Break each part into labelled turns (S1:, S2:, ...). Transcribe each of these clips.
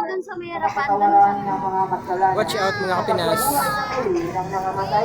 S1: dun sa may harapan, dun sa...
S2: Watch out mga kapinas.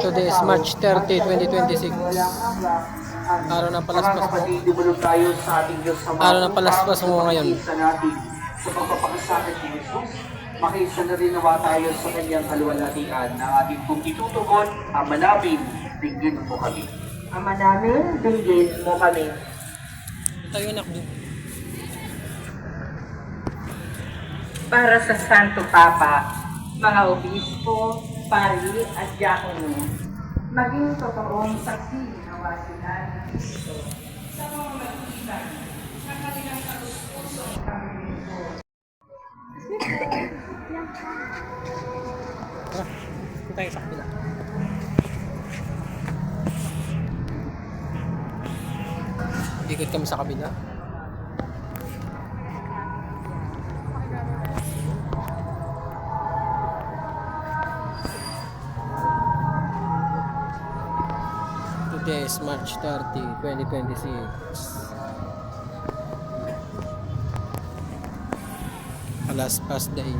S2: Today is March 30, 2026. Araw ng palaspas mo. Araw ng palaspas mo ngayon.
S3: Sa pagpapakasakit ni Jesus, makiisa na rin nawa tayo sa kanyang kaluwalhatian na ating kung itutugon, Ama namin, dinggin mo kami. Ama namin, dinggin mo kami.
S2: Tayo anak din.
S3: Para sa Santo Papa, mga obispo, pari at diakono, maging totoong saksi nawa sila ng Kristo sa mga magitan na kanilang kaluskosong Panginoon.
S2: Tara, tayo sa kapila. Ikot kami sa kabila. Today is March 30, 2026. Palaspas Day.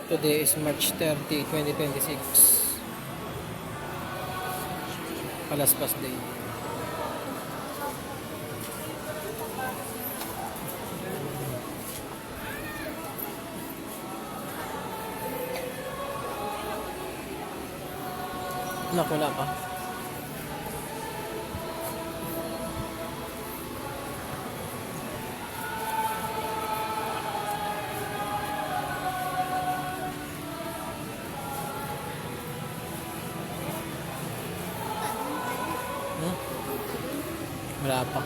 S2: Today is March 30, 2026. Palaspas Day. Wala pa. Wala pa.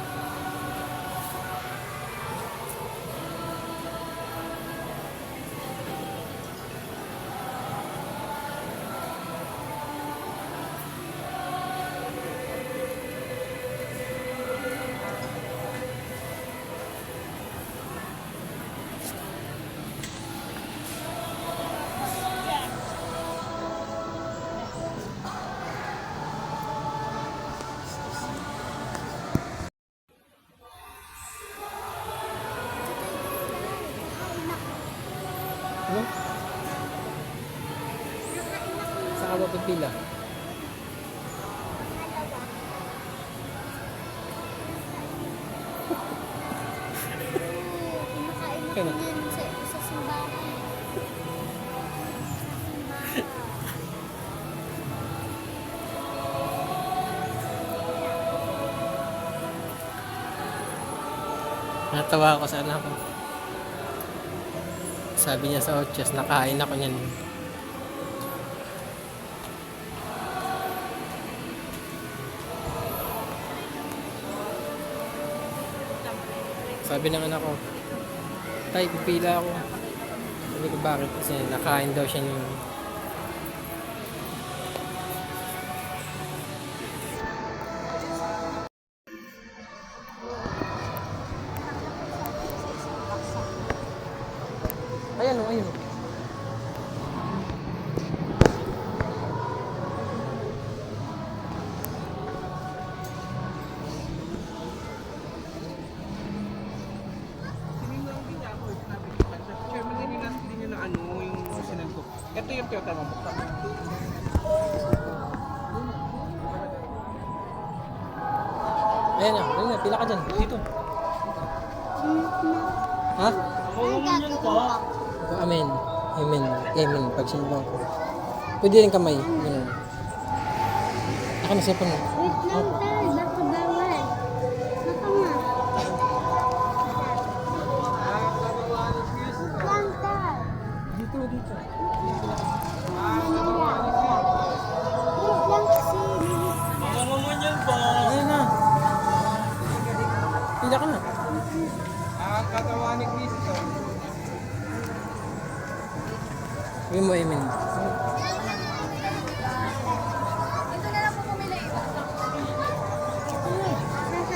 S2: Ano? Saan ka ba pipila?
S1: Kinakain ko yan sa simbahan.
S2: Natawa ako sa anak ko. Sabi niya sa Ochas, nakain ako niyan. Sabi ng anak ko, tay, pipila ako. Sabi ko, bakit? Kasi nakain daw siya niyan. Ayan o, ayun o.
S4: Ito yung Toyota mo.
S2: Ayan na, pila ka dyan. Dito. Ha?
S1: Ang gagawin mo.
S2: Amen. Amen. Amen. Pagsimbang ko. Pwede rin kamay. Ganun. Ako na siya pa mo.
S1: Wait lang tayo, baka bawal. Baka nga. Wait lang tayo.
S2: Dito, dito.
S1: Manila. Wait lang kasi.
S2: Ayun na. Pila ka na. Sabi mo, Emin.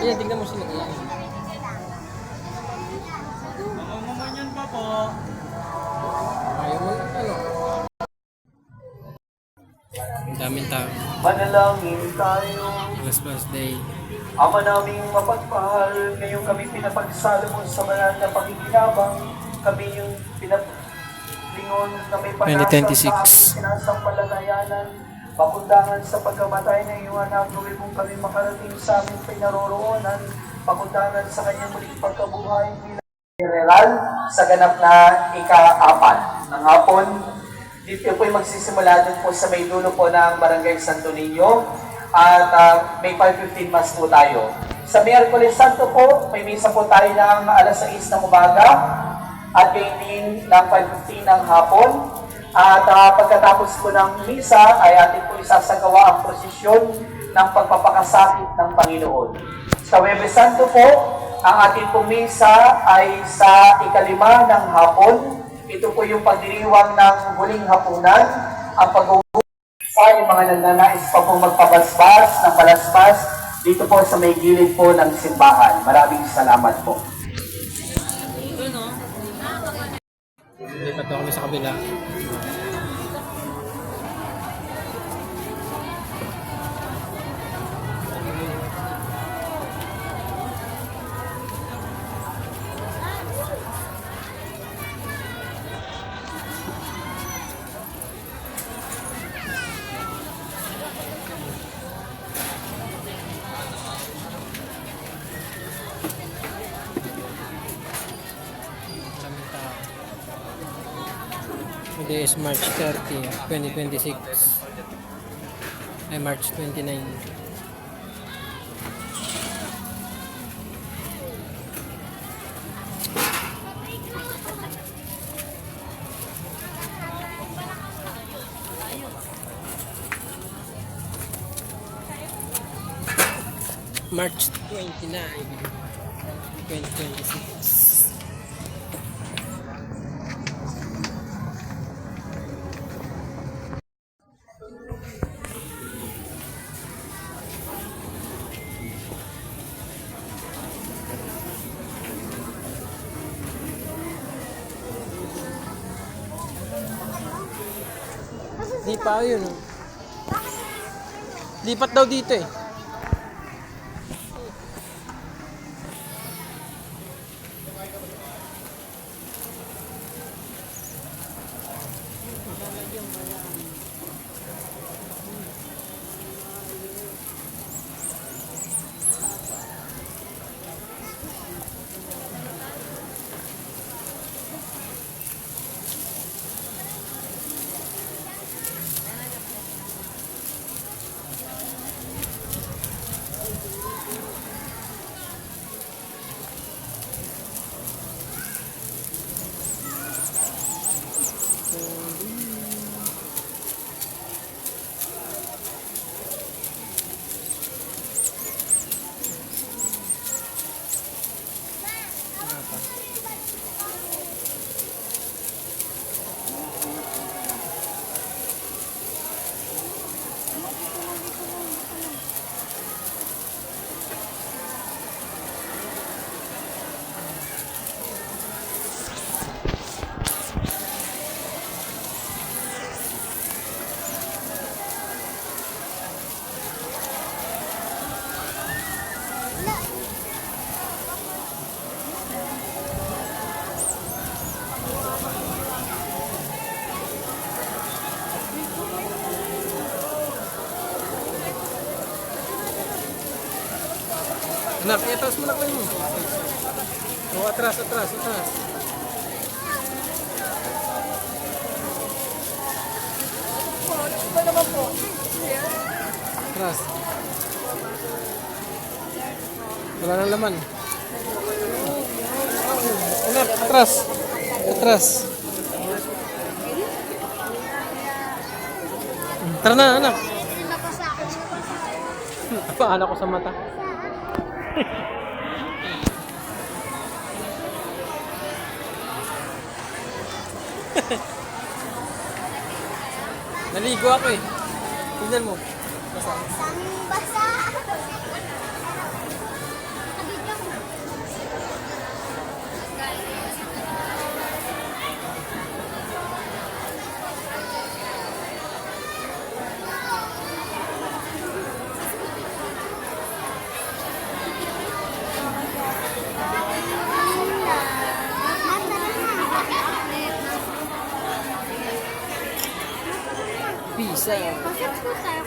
S2: Ayan, tignan mo sila. Ayan. Ayaw mo, ano? Ang daming tao.
S3: Manalangin tayo.
S2: Christmas Day.
S3: Ama naming mapagpahal, ngayong kami pinapagsalo mo sa banal na pakikinabang, kami yung pinalingon na may panasa
S2: 2026.
S3: sa aming sinasampalatayanan, pakundangan sa pagkamatay ng iyong anak, gawin mong kami makarating sa aming pinaroroonan, pakundangan sa kanyang muling pagkabuhay bilang general sa ganap na ika-4 ng hapon. Dito po'y magsisimula dun po sa may dulo po ng Barangay Santo Niño. At may 5:15 mass po tayo. Sa Miyerkules Santo po, may misa po tayo ng alas 6 ng umaga at gayon din ng 5:15 ng hapon. At pagkatapos po ng misa ay atin po isasagawa ang prosesyon ng pagpapakasakit ng Panginoon. Sa Huwebes Santo po, ang ating pong misa ay sa ika-5 ng hapon. Ito po yung pagdiriwang ng huling hapunan, ang sa yung mga nagnanais pa pong magpabasbas ng palaspas dito po sa may gilid po ng simbahan. Maraming salamat po.
S2: Lipat daw kami sa kabila. Today is March 30, 2026. Ay, March 29. March 29, 2026. Di pa yun. Oh. Lipat daw dito eh. Anak, atras mo na kayo. O, atras, atras, atras.
S1: Coach.
S2: Atras. Wala nang laman. Anak, atras. Atras. Tara na, anak. Paano ko sa mata? Naligo ako eh. Tignan mo. Basta.
S1: Basa.
S2: Pisa.
S1: Pasok po tayo